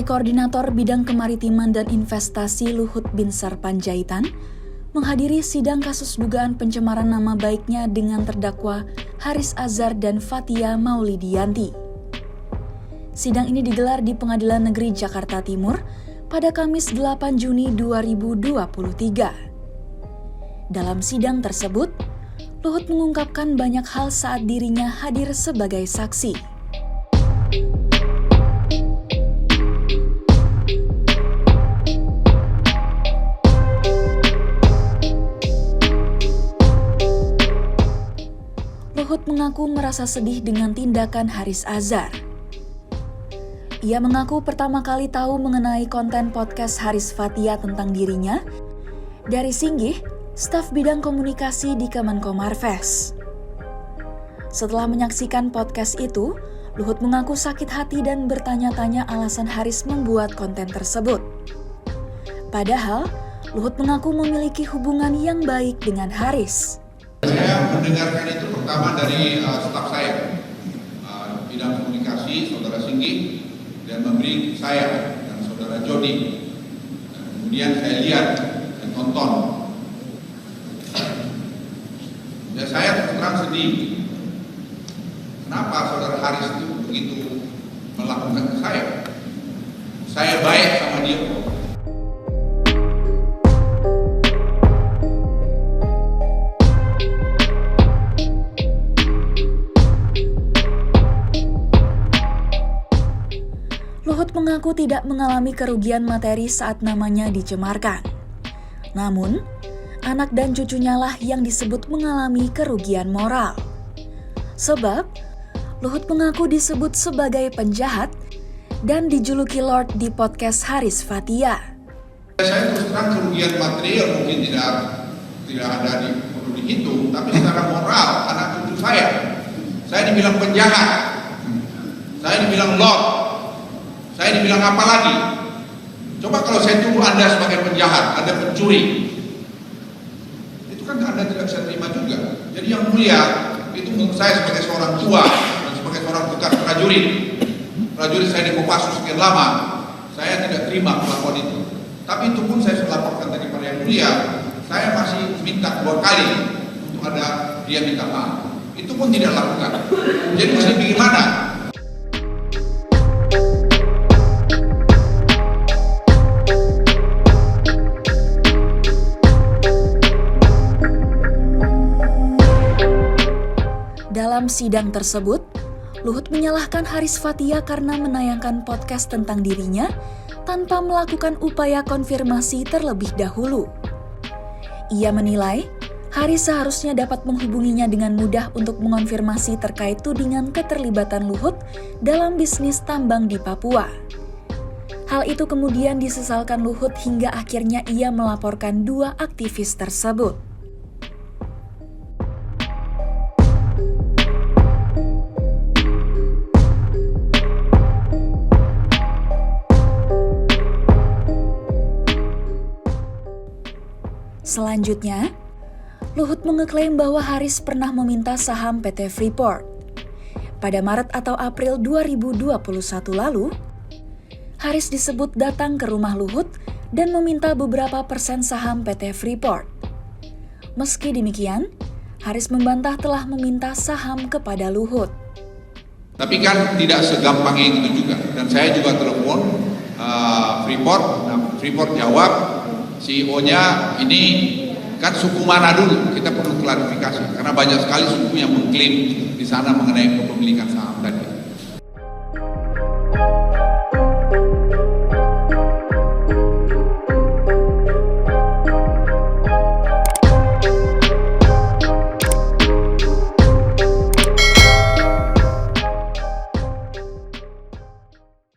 Menteri Koordinator Bidang Kemaritiman dan Investasi Luhut Binsar Panjaitan menghadiri sidang kasus dugaan pencemaran nama baiknya dengan terdakwa Haris Azhar dan Fathia Maulidiyanti. Sidang ini digelar di Pengadilan Negeri Jakarta Timur pada Kamis 8 Juni 2023. Dalam sidang tersebut, Luhut mengungkapkan banyak hal saat dirinya hadir sebagai saksi. Luhut mengaku merasa sedih dengan tindakan Haris Azhar. Ia mengaku pertama kali tahu mengenai konten podcast Haris Fathia tentang dirinya dari Singgih, staf bidang komunikasi di Kemenkomarves. Setelah menyaksikan podcast itu, Luhut mengaku sakit hati dan bertanya-tanya alasan Haris membuat konten tersebut. Padahal, Luhut mengaku memiliki hubungan yang baik dengan Haris. Saya mendengarkan itu pertama dari staf saya, bidang komunikasi, saudara Singgih, dan memberi saya dan saudara Jody. Dan kemudian saya lihat dan tonton. Ya saya terus terang sedih. Kenapa saudara Haris itu begitu melakukan ke saya? Saya baik sama dia. Luhut mengaku tidak mengalami kerugian materi saat namanya dicemarkan. Namun, anak dan cucunya lah yang disebut mengalami kerugian moral. Sebab, Luhut mengaku disebut sebagai penjahat dan dijuluki Lord di podcast Haris Fathia. Saya terus terang kerugian material mungkin tidak ada perlu dihitung, tapi secara moral anak cucu saya dibilang penjahat, saya dibilang Lord. Saya dibilang apa lagi? Coba kalau saya tuduh Anda sebagai penjahat, Anda pencuri, itu kan Anda tidak bisa terima juga. Jadi yang mulia, itu menurut saya sebagai seorang tua dan sebagai seorang bekas prajurit saya di Kopassus sekian lama, saya tidak terima perlakuan itu. Tapi itu pun saya sudah laporkan tadi pada yang mulia, saya masih minta 2 kali untuk dia minta maaf. Itu pun tidak lakukan. Jadi mesti bagaimana? Dalam sidang tersebut, Luhut menyalahkan Haris Fathia karena menayangkan podcast tentang dirinya tanpa melakukan upaya konfirmasi terlebih dahulu. Ia menilai, Haris seharusnya dapat menghubunginya dengan mudah untuk mengonfirmasi terkait tudingan keterlibatan Luhut dalam bisnis tambang di Papua. Hal itu kemudian disesalkan Luhut hingga akhirnya ia melaporkan 2 aktivis tersebut. Selanjutnya, Luhut mengeklaim bahwa Haris pernah meminta saham PT Freeport. Pada Maret atau April 2021 lalu, Haris disebut datang ke rumah Luhut dan meminta beberapa persen saham PT Freeport. Meski demikian, Haris membantah telah meminta saham kepada Luhut. Tapi kan tidak segampang itu juga. Dan saya juga telepon Freeport jawab, CEO-nya ini kan suku mana dulu, kita perlu klarifikasi karena banyak sekali suku yang mengklaim di sana mengenai kepemilikan saham tadi.